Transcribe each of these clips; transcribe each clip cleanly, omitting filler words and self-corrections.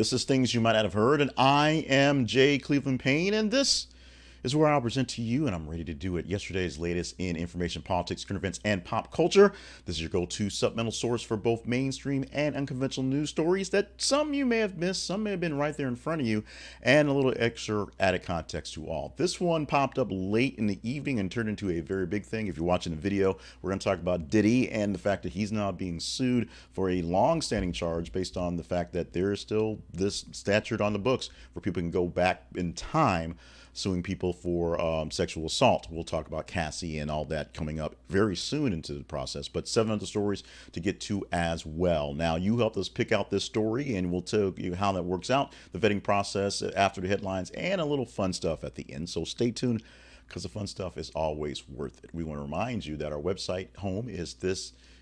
This is Things You Might Not Have Heard, and I am Jay Cleveland Payne, and this is where I'll present to you, and I'm ready to do it, yesterday's latest in information, politics, current events, and pop culture. This is your go-to supplemental source for both mainstream and unconventional news stories that some you may have missed, some may have been right there in front of you, and a little extra added context to all. This one popped up late in the evening and turned into a very big thing. If you're watching the video, we're going to talk about Diddy and the fact that he's now being sued for a long-standing charge based on the fact that there is still this statute on the books where people can go back in time suing people for sexual assault. We'll talk about Cassie and all that coming up very soon into the process, but 7 other stories to get to as well. Now, you helped us pick out this story, and we'll tell you how that works out, the vetting process after the headlines, and a little fun stuff at the end. So stay tuned, because the fun stuff is always worth it. We want to remind you that our website home is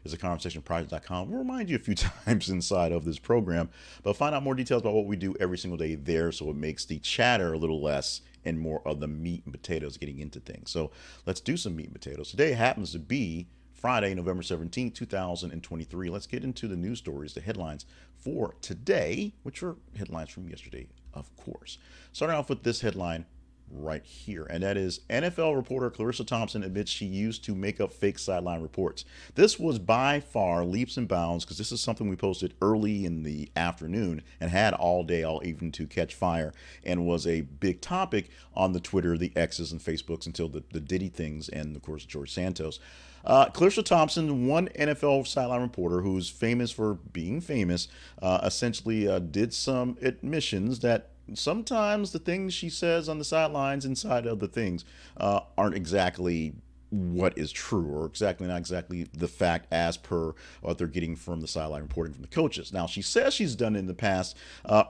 conversationproject.com. We'll remind you a few times inside of this program, but find out more details about what we do every single day there, so it makes the chatter a little less and more of the meat and potatoes getting into things. So let's do some meat and potatoes. Today happens to be Friday, November 17th, 2023. Let's get into the news stories, the headlines for today, which are headlines from yesterday, of course. Starting off with this headline right here, and that is NFL reporter Charissa Thompson admits she used to make up fake sideline reports. This was by far leaps and bounds, because this is something we posted early in the afternoon and had all day, all evening to catch fire, and was a big topic on the Twitter, the X's, and Facebooks until the Diddy things, and of course George Santos. Charissa Thompson, one NFL sideline reporter who's famous for being famous, essentially did some admissions that sometimes the things she says on the sidelines inside of the things aren't exactly what is true, or not exactly the fact as per what they're getting from the sideline reporting from the coaches. Now, she says she's done it in the past,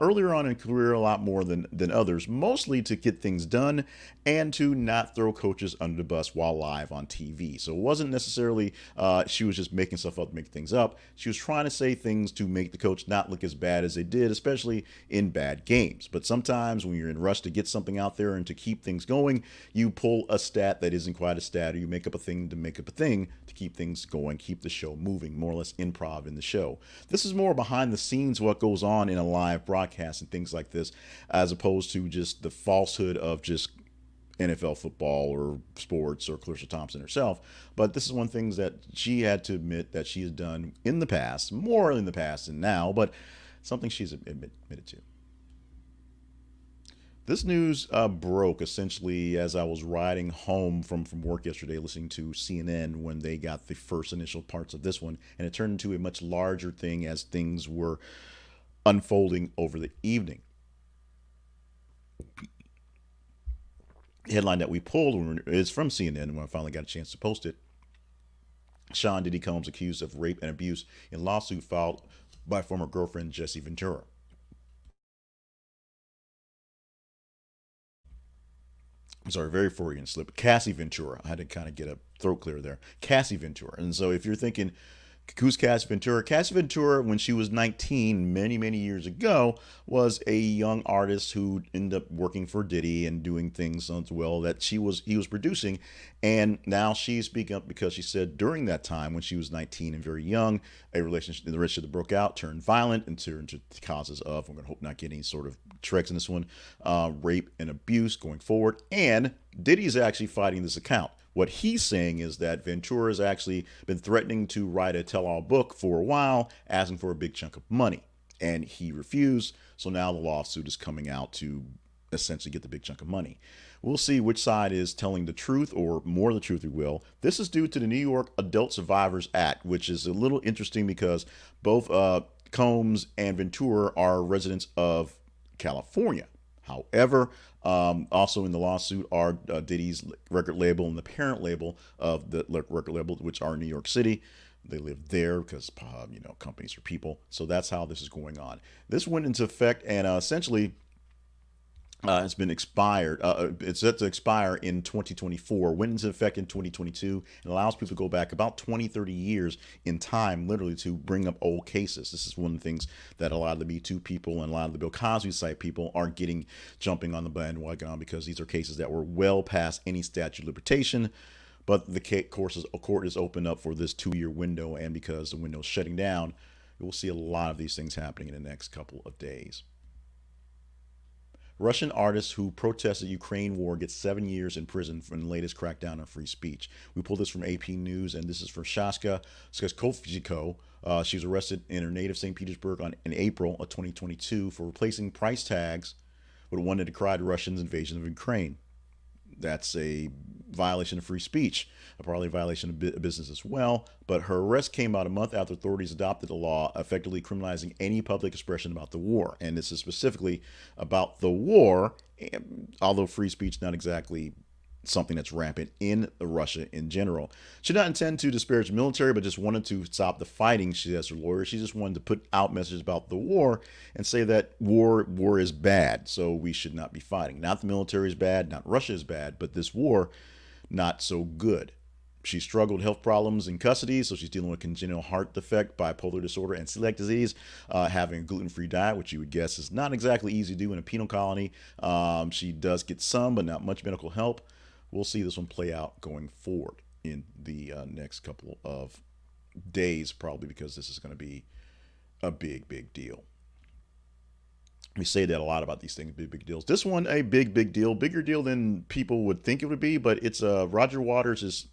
earlier on in her career, a lot more than others, mostly to get things done and to not throw coaches under the bus while live on TV. So it wasn't necessarily she was just making stuff up to make things up. She was trying to say things to make the coach not look as bad as they did, especially in bad games. But sometimes when you're in a rush to get something out there and to keep things going, you pull a stat that isn't quite a stat, or you make up a thing to make up a thing to keep things going, keep the show moving, more or less improv in the show. This is more behind the scenes, what goes on in a live broadcast and things like this, as opposed to just the falsehood of just NFL football or sports or Charissa Thompson herself. But this is one thing that she had to admit that she has done in the past, more in the past than now, but something she's admitted to. This news broke essentially as I was riding home from work yesterday, listening to CNN when they got the first initial parts of this one, and it turned into a much larger thing as things were unfolding over the evening. The headline that we pulled is from CNN when I finally got a chance to post it. Diddy Combs accused of rape and abuse in lawsuit filed by former girlfriend Cassie Ventura. I'm sorry, very Freudian slip. Cassie Ventura. I had to kind of get a throat clear there. Cassie Ventura. And so if you're thinking, who's Cassie Ventura? Cassie Ventura, when she was 19, many years ago, was a young artist who ended up working for Diddy and doing things as well that he was producing. And now she's speaking up because she said during that time when she was 19 and very young, the relationship that broke out, turned violent, and turned into causes of, I'm going to hope not get any sort of tricks in this one, rape and abuse going forward. And Diddy's actually fighting this account. What he's saying is that Ventura has actually been threatening to write a tell-all book for a while, asking for a big chunk of money, and he refused. So now the lawsuit is coming out to essentially get the big chunk of money. We'll see which side is telling the truth, or more of the truth, if you will. This is due to the New York Adult Survivors Act, which is a little interesting because both Combs and Ventura are residents of California. However, also in the lawsuit are Diddy's record label and the parent label of the record label, which are in New York City. They live there because, companies are people. So that's how this is going on. This went into effect, and essentially it's been expired. It's set to expire in 2024, went into effect in 2022, and allows people to go back about 20-30 years in time, literally, to bring up old cases. This is one of the things that a lot of the Me Too people and a lot of the Bill Cosby site people aren't jumping on the bandwagon on, because these are cases that were well past any statute of limitation. But the court is open up for this 2-year window, and because the window is shutting down, we'll see a lot of these things happening in the next couple of days. Russian artist who protested Ukraine war gets 7 years in prison for the latest crackdown on free speech. We pulled this from AP News, and this is for Shaska Skovchiko. She was arrested in her native St. Petersburg in April of 2022 for replacing price tags with one that decried Russia's invasion of Ukraine. That's a violation of free speech, probably a violation of business as well. But her arrest came out a month after authorities adopted a law effectively criminalizing any public expression about the war. And this is specifically about the war, although free speech not exactly something that's rampant in Russia in general. She did not intend to disparage the military, but just wanted to stop the fighting. She, as her lawyer, she just wanted to put out messages about the war and say that war is bad, so we should not be fighting. Not the military is bad, not Russia is bad, but this war, not so good. She struggled with health problems in custody, so she's dealing with congenital heart defect, bipolar disorder, and celiac disease, having a gluten-free diet, which you would guess is not exactly easy to do in a penal colony. She does get some, but not much medical help. We'll see this one play out going forward in the next couple of days, probably, because this is going to be a big deal. We say that a lot about these things, big deals. This one, a big deal, bigger deal than people would think it would be, but it's Roger Waters has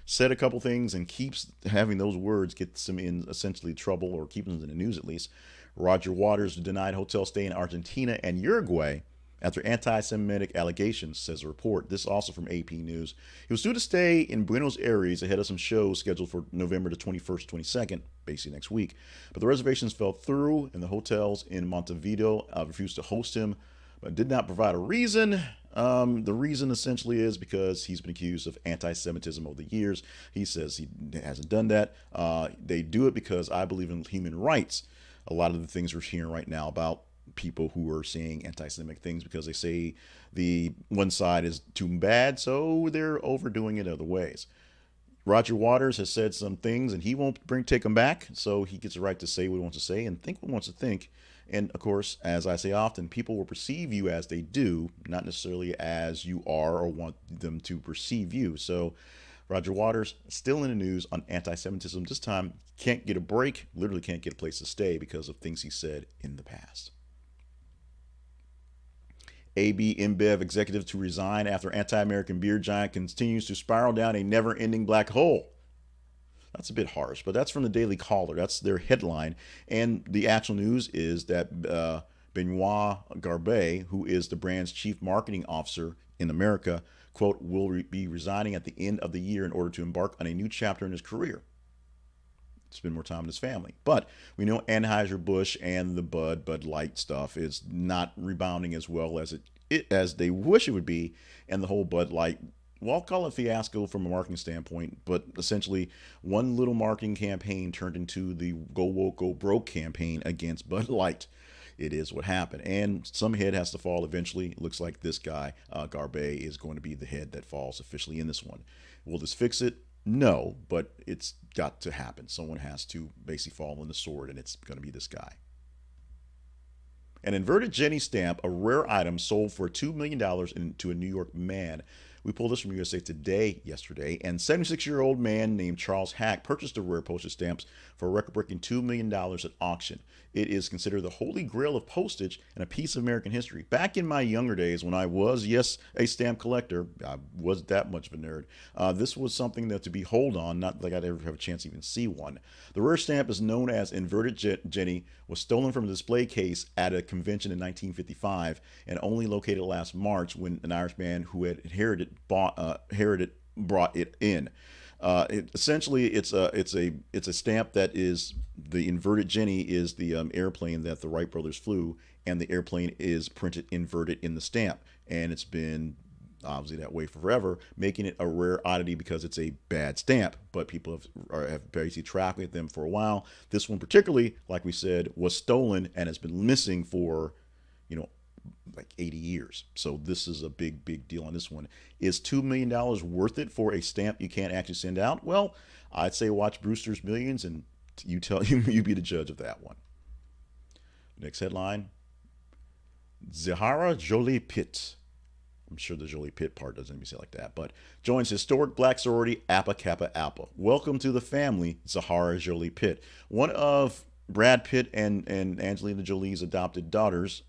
said a couple things and keeps having those words gets him in essentially trouble, or keeping them in the news at least. Roger Waters denied hotel stay in Argentina and Uruguay after anti-Semitic allegations, says a report. This also from AP News. He was due to stay in Buenos Aires ahead of some shows scheduled for November the 21st, 22nd, basically next week. But the reservations fell through, and the hotels in Montevideo refused to host him, but did not provide a reason. The reason essentially is because he's been accused of anti-Semitism over the years. He says he hasn't done that. They do it because I believe in human rights. A lot of the things we're hearing right now about people who are saying anti-Semitic things because they say the one side is too bad, so they're overdoing it other ways. Roger Waters has said some things, and he won't take them back, so he gets the right to say what he wants to say and think what he wants to think. And of course, as I say often, people will perceive you as they do, not necessarily as you are or want them to perceive you. So Roger Waters still in the news on anti-Semitism. This time can't get a break, literally can't get a place to stay because of things he said in the past. AB-InBev executive to resign after anti-American beer giant continues to spiral down a never-ending black hole. That's a bit harsh, but that's from the Daily Caller. That's their headline. And the actual news is that Benoit Garbet, who is the brand's chief marketing officer in America, quote, will be resigning at the end of the year in order to embark on a new chapter in his career. Spend more time with his family. But we know Anheuser-Busch and the Bud Light stuff is not rebounding as well as as they wish it would be. And the whole Bud Light, well, I'll call it fiasco from a marketing standpoint, but essentially one little marketing campaign turned into the Go Woke, Go Broke campaign against Bud Light. It is what happened. And some head has to fall eventually. It looks like this guy, Garbet, is going to be the head that falls officially in this one. Will this fix it? No, but it's got to happen. Someone has to basically fall on the sword, and it's going to be this guy. An inverted Jenny stamp, a rare item sold for $2 million to a New York man. We pulled this from USA Today yesterday, and 76-year-old man named Charles Hack purchased the rare postage stamps for a record-breaking $2 million at auction. It is considered the holy grail of postage and a piece of American history. Back in my younger days, when I was, yes, a stamp collector, I wasn't that much of a nerd, this was something that to behold on, not like I'd ever have a chance to even see one. The rare stamp is known as Inverted Jenny, was stolen from a display case at a convention in 1955 and only located last March when an Irishman who had brought it in. Essentially, it's a stamp that is the inverted Jenny is the airplane that the Wright brothers flew, and the airplane is printed inverted in the stamp, and it's been obviously that way forever, making it a rare oddity because it's a bad stamp. But people have basically trafficked them for a while. This one particularly, like we said, was stolen and has been missing for, like 80 years. So this is a big deal on this one. Is $2 million worth it for a stamp you can't actually send out? Well, I'd say watch Brewster's Millions and you be the judge of that one. Next headline, Zahara Jolie-Pitt. I'm sure the Jolie-Pitt part doesn't even say it like that, but joins historic black sorority Alpha Kappa Alpha. Welcome to the family, Zahara Jolie-Pitt. One of Brad Pitt and Angelina Jolie's adopted daughters,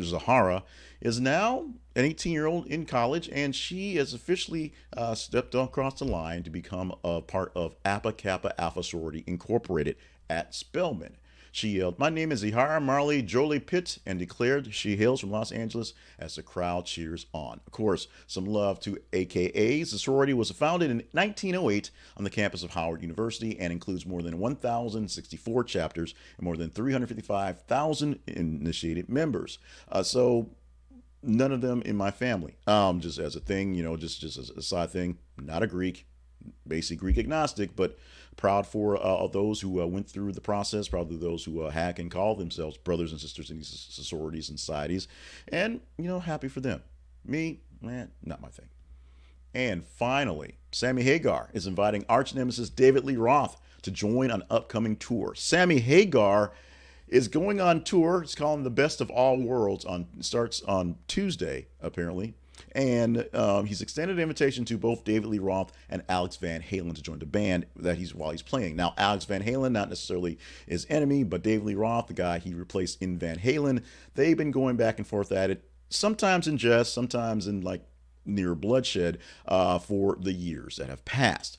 Zahara, is now an 18-year-old in college, and she has officially stepped across the line to become a part of Alpha Kappa Alpha sorority incorporated at Spelman. She yelled, "My name is Zahara Jolie-Pitt," and declared she hails from Los Angeles as the crowd cheers on. Of course, some love to AKAs. The sorority was founded in 1908 on the campus of Howard University and includes more than 1,064 chapters and more than 355,000 initiated members. So none of them in my family. Just as a thing, just as a side thing, not a Greek, basically Greek agnostic, but proud for those who went through the process, proud of those who hack and call themselves brothers and sisters in these sororities and societies, and happy for them. Me, not my thing. And finally, Sammy Hagar is inviting arch nemesis David Lee Roth to join an upcoming tour. Sammy Hagar is going on tour. It's called the Best of All Worlds. Starts on Tuesday, apparently. And he's extended an invitation to both David Lee Roth and Alex Van Halen to join the band while he's playing. Now, Alex Van Halen, not necessarily his enemy, but David Lee Roth, the guy he replaced in Van Halen, they've been going back and forth at it, sometimes in jest, sometimes in near bloodshed for the years that have passed.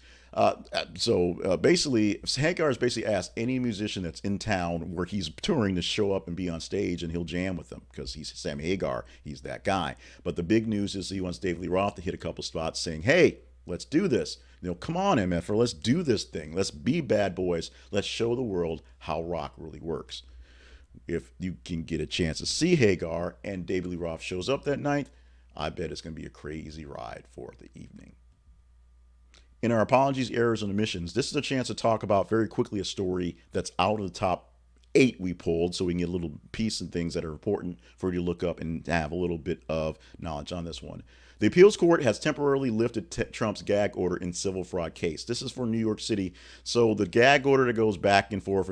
Basically, Hagar has basically asked any musician that's in town where he's touring to show up and be on stage, and he'll jam with them because he's Sammy Hagar. He's that guy. But the big news is he wants David Lee Roth to hit a couple spots saying, "Hey, let's do this. Come on, MFR, let's do this thing. Let's be bad boys. Let's show the world how rock really works." If you can get a chance to see Hagar and David Lee Roth shows up that night, I bet it's going to be a crazy ride for the evening. In our apologies, errors, and omissions, this is a chance to talk about very quickly a story that's out of the top 8 we pulled, so we can get a little piece and things that are important for you to look up and have a little bit of knowledge on this one. The appeals court has temporarily lifted Trump's gag order in civil fraud case. This is for New York City. So the gag order that goes back and forth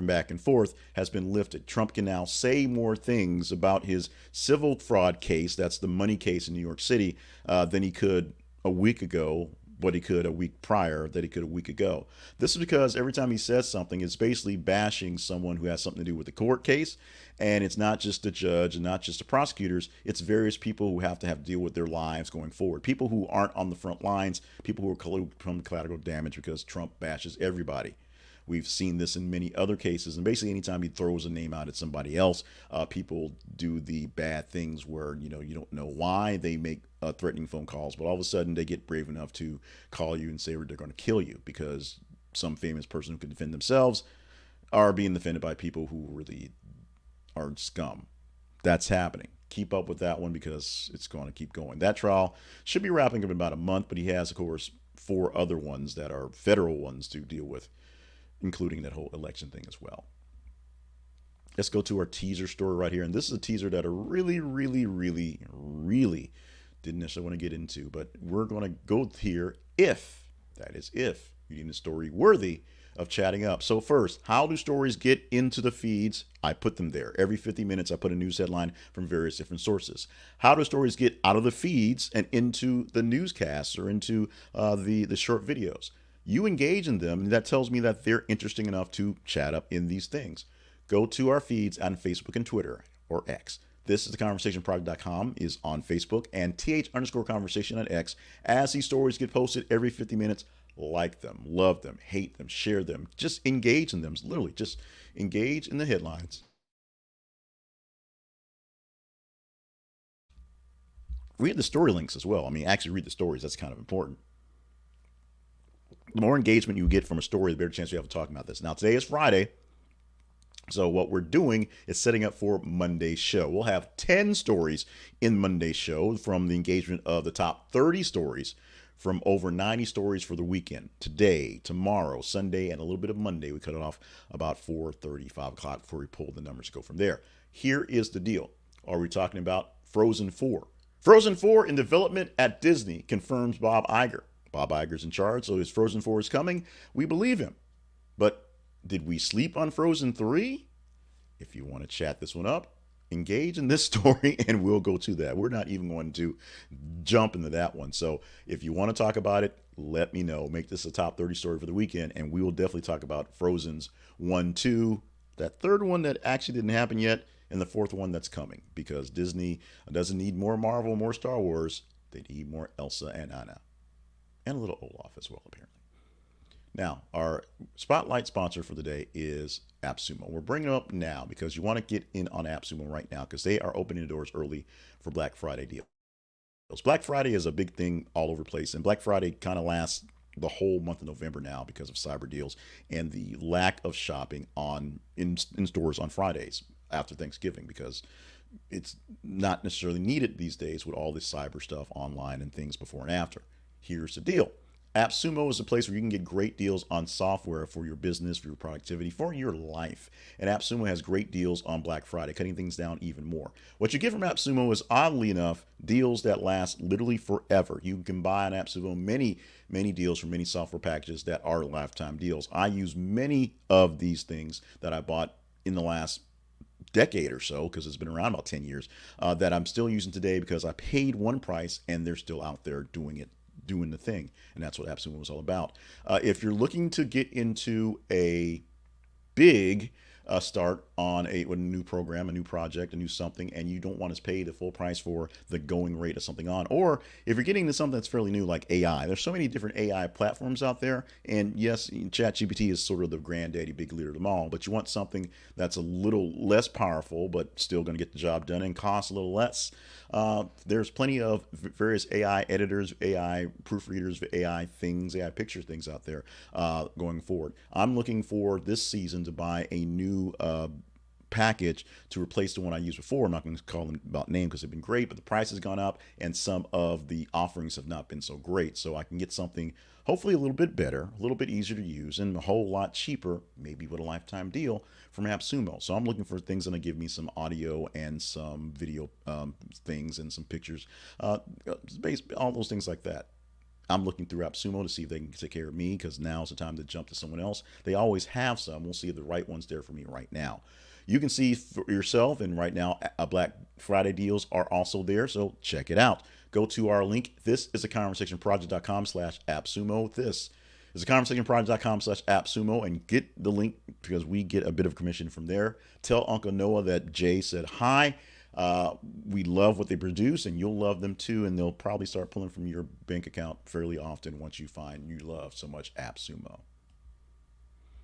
has been lifted. Trump can now say more things about his civil fraud case, that's the money case in New York City, than he could a week ago, what he could a week prior, that he could a week ago. This is because every time he says something, it's basically bashing someone who has something to do with the court case. And it's not just the judge and not just the prosecutors. It's various people who have to deal with their lives going forward. People who aren't on the front lines, people who are from collateral damage because Trump bashes everybody. We've seen this in many other cases. And basically, anytime he throws a name out at somebody else, people do the bad things where, you don't know why they make threatening phone calls, but all of a sudden they get brave enough to call you and say they're going to kill you because some famous person who can defend themselves are being defended by people who really are scum. That's happening. Keep up with that one because it's going to keep going. That trial should be wrapping up in about a month, but he has, of course, 4 other ones that are federal ones to deal with, including that whole election thing as well. Let's go to our teaser story right here. And this is a teaser that I really didn't necessarily want to get into, but we're going to go here if you need a story worthy of chatting up. So first, how do stories get into the feeds? I put them there. Every 50 minutes, I put a news headline from various different sources. How do stories get out of the feeds and into the newscasts or into the short videos? You engage in them, and that tells me that they're interesting enough to chat up in these things. Go to our feeds on Facebook and Twitter, or X. This is theconversationproject.com is on Facebook, and th_conversation on X. As these stories get posted every 50 minutes, like them, love them, hate them, share them. Just engage in them. Literally, just engage in the headlines. Read the story links as well. Actually read the stories. That's kind of important. The more engagement you get from a story, the better chance you have of talking about this. Now, today is Friday. So what we're doing is setting up for Monday's show. We'll have 10 stories in Monday's show from the engagement of the top 30 stories from over 90 stories for the weekend. Today, tomorrow, Sunday, and a little bit of Monday. We cut it off about 4:30, 5 o'clock before we pull the numbers to go from there. Here is the deal. Are we talking about Frozen 4? Frozen 4 in development at Disney, confirms Bob Iger. Bob Iger's in charge, so his Frozen 4 is coming. We believe him. But did we sleep on Frozen 3? If you want to chat this one up, engage in this story and we'll go to that. We're not even going to jump into that one. So if you want to talk about it, let me know. Make this a top 30 story for the weekend, and we will definitely talk about Frozen's 1, 2, that third one that actually didn't happen yet, and the fourth one that's coming, because Disney doesn't need more Marvel, more Star Wars. They need more Elsa and Anna, and a little Olaf as well, apparently. Now, our spotlight sponsor for the day is AppSumo. We're bringing it up now because you want to get in on AppSumo right now, because they are opening the doors early for Black Friday deals. Black Friday is a big thing all over the place, and Black Friday kind of lasts the whole month of November now because of cyber deals and the lack of shopping in stores on Fridays after Thanksgiving, because it's not necessarily needed these days with all this cyber stuff online and things before and after. Here's the deal. AppSumo is a place where you can get great deals on software for your business, for your productivity, for your life. And AppSumo has great deals on Black Friday, cutting things down even more. What you get from AppSumo is, oddly enough, deals that last literally forever. You can buy on AppSumo many deals from many software packages that are lifetime deals. I use many of these things that I bought in the last decade or so, because it's been around about 10 years, that I'm still using today because I paid one price and they're still out there doing the thing. And that's what AppSumo was all about. If you're looking to get into a big start on a new program, a new project, a new something, and you don't want to pay the full price for the going rate of something on, or if you're getting into something that's fairly new like AI, there's so many different AI platforms out there. And yes, ChatGPT is sort of the granddaddy, big leader of them all, but you want something that's a little less powerful, but still going to get the job done and cost a little less. There's plenty of various AI editors, AI proofreaders, AI things, AI picture things out there going forward. I'm looking for this season to buy a new package to replace the one I used before. I'm not going to call them about name because they've been great, but the price has gone up and some of the offerings have not been so great. So I can get something hopefully a little bit better, a little bit easier to use, and a whole lot cheaper, maybe with a lifetime deal from AppSumo. So I'm looking for things that will give me some audio and some video things and some pictures, all those things like that. I'm looking through AppSumo to see if they can take care of me, because now's the time to jump to someone else. They always have some. We'll see if the right one's there for me right now. You can see for yourself, and right now Black Friday deals are also there, so check it out. Go to our link. This is theconversationproject.com/AppSumo. This is theconversationproject.com/AppSumo, and get the link because we get a bit of commission from there. Tell Uncle Noah that Jay said hi. We love what they produce, and you'll love them too, and they'll probably start pulling from your bank account fairly often once you find you love so much AppSumo.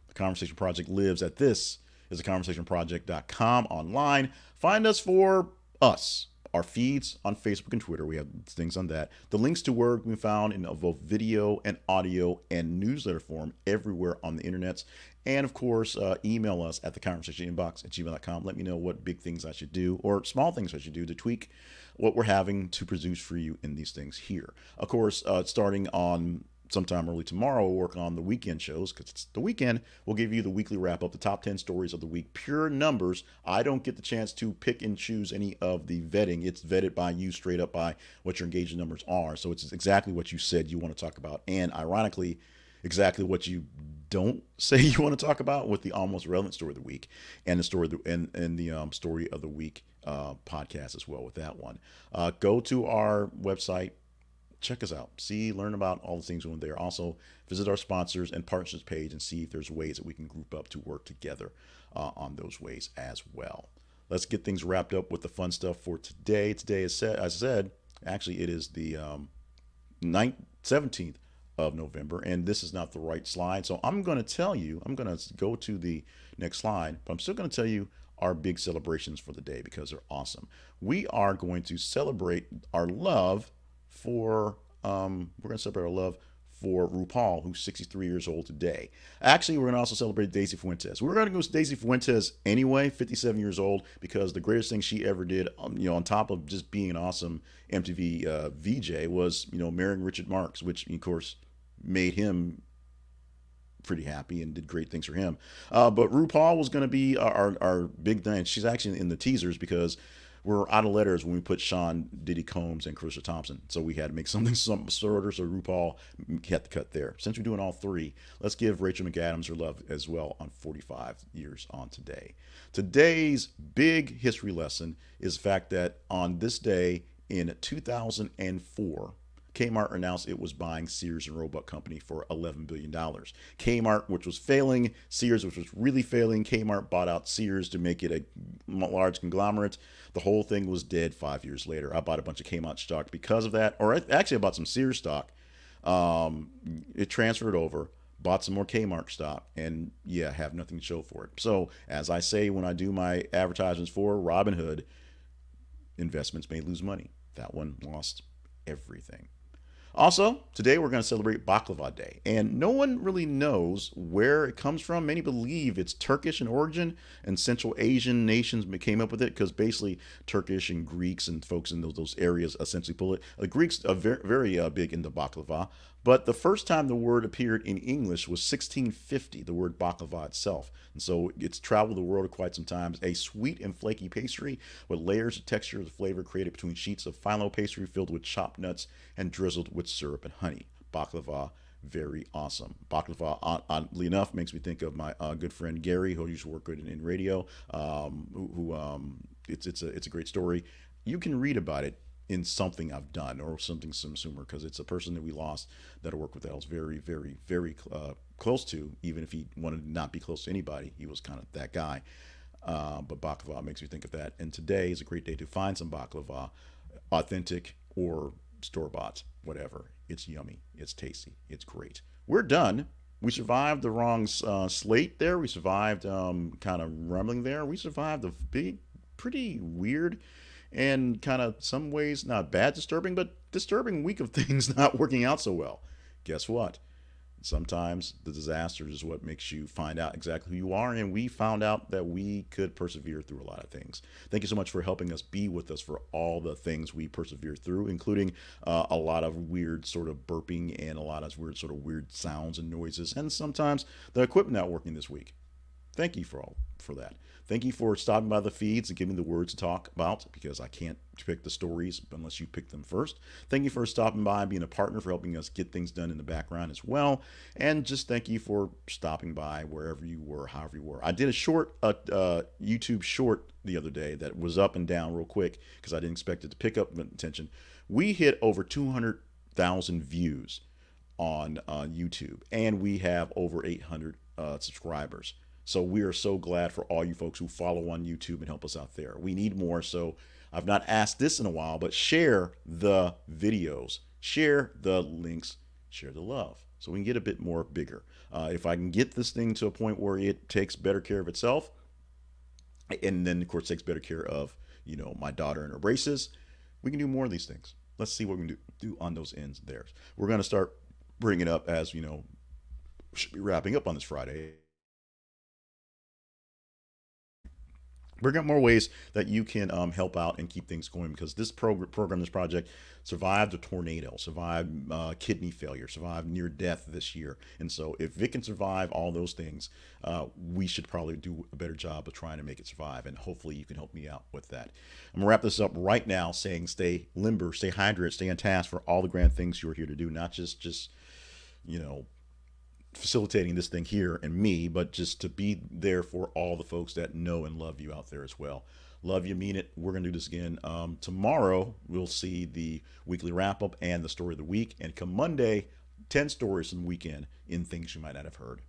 The Conversation Project lives at this is theconversationproject.com online. Find us for us. Our feeds on Facebook and Twitter. We have things on that. The links to work we found in both video and audio and newsletter form everywhere on the internets. And of course, email us at theconversationinbox@gmail.com. Let me know what big things I should do or small things I should do to tweak what we're having to produce for you in these things here. Of course, starting on sometime early tomorrow, we'll work on the weekend shows because it's the weekend. We'll give you the weekly wrap up, the top 10 stories of the week, pure numbers. I don't get the chance to pick and choose any of the vetting. It's vetted by you straight up by what your engagement numbers are. So it's exactly what you said you want to talk about. And ironically, exactly what you don't say you want to talk about with the almost relevant story of the week and the story of the story of the week podcast as well with that one. Go to our website. Check us out. See, learn about all the things going there. Also, visit our sponsors and partnerships page and see if there's ways that we can group up to work together on those ways as well. Let's get things wrapped up with the fun stuff for today. Today is, as I said, actually it is the 17th of November, and this is not the right slide. So I'm going to tell you, I'm going to go to the next slide, but I'm still going to tell you our big celebrations for the day because they're awesome. We are going to celebrate our love for RuPaul, who's 63 years old today. Actually, we're going to also celebrate Daisy Fuentes. We're going to go with Daisy Fuentes anyway, 57 years old, because the greatest thing she ever did, on top of just being an awesome MTV VJ, was, marrying Richard Marx, which, of course, made him pretty happy and did great things for him. But RuPaul was going to be our big thing. She's actually in the teasers because we're out of letters when we put Sean, Diddy Combs, and Charissa Thompson. So we had to make some sort of, so RuPaul had to cut there. Since we're doing all three, let's give Rachel McAdams her love as well on 45 years on today. Today's big history lesson is the fact that on this day in 2004, Kmart announced it was buying Sears and Roebuck Company for $11 billion. Kmart, which was failing, Sears, which was really failing, Kmart bought out Sears to make it a large conglomerate. The whole thing was dead 5 years later. I bought a bunch of Kmart stock because of that, or actually I bought some Sears stock. It transferred over, bought some more Kmart stock, and yeah, have nothing to show for it. So, as I say when I do my advertisements for Robinhood, investments may lose money. That one lost everything. Also, today we're going to celebrate Baklava Day, and no one really knows where it comes from. Many believe it's Turkish in origin, and Central Asian nations came up with it because basically Turkish and Greeks and folks in those areas essentially pull it. The Greeks are very big into baklava, but the first time the word appeared in English was 1650, the word baklava itself. And so it's traveled the world quite some times. A sweet and flaky pastry with layers of texture of flavor created between sheets of phyllo pastry filled with chopped nuts and drizzled with syrup and honey. Baklava, very awesome. Baklava, oddly enough, makes me think of my good friend Gary, who I used to work with in radio. It's a great story. You can read about it in something I've done or something consumer, because it's a person that we lost that I worked with that I was very close to. Even if he wanted to not be close to anybody, he was kind of that guy. But baklava makes me think of that. And today is a great day to find some baklava, authentic or store-bought, whatever. It's yummy. It's tasty. It's great. We're done. We survived the wrong slate there. We survived kind of rumbling there. We survived a big, pretty weird and kind of some ways not bad disturbing, but disturbing week of things not working out so well. Guess what? Sometimes the disaster is what makes you find out exactly who you are, and we found out that we could persevere through a lot of things. Thank you so much for helping us, be with us for all the things we persevere through, including a lot of weird sort of burping and a lot of weird sounds and noises, and sometimes the equipment not working this week. Thank you for that. Thank you for stopping by the feeds and giving me the words to talk about, because I can't pick the stories unless you pick them first. Thank you for stopping by and being a partner, for helping us get things done in the background as well. And just thank you for stopping by wherever you were, however you were. I did a short YouTube short the other day that was up and down real quick because I didn't expect it to pick up attention. We hit over 200,000 views on YouTube, and we have over 800 subscribers. So we are so glad for all you folks who follow on YouTube and help us out there. We need more. So I've not asked this in a while, but share the videos, share the links, share the love, so we can get a bit more bigger. If I can get this thing to a point where it takes better care of itself, and then of course takes better care of, my daughter and her braces, we can do more of these things. Let's see what we can do on those ends there. We're going to start bringing it up as, should be wrapping up on this Friday. Bring up more ways that you can help out and keep things going, because this program, this project, survived a tornado, survived kidney failure, survived near death this year. And so if it can survive all those things, we should probably do a better job of trying to make it survive. And hopefully you can help me out with that. I'm going to wrap this up right now saying stay limber, stay hydrated, stay on task for all the grand things you're here to do, not just facilitating this thing here and me, but just to be there for all the folks that know and love you out there as well. Love you, mean it. We're going to do this again. Tomorrow, we'll see the weekly wrap up and the story of the week. And come Monday, 10 stories from the weekend in things you might not have heard.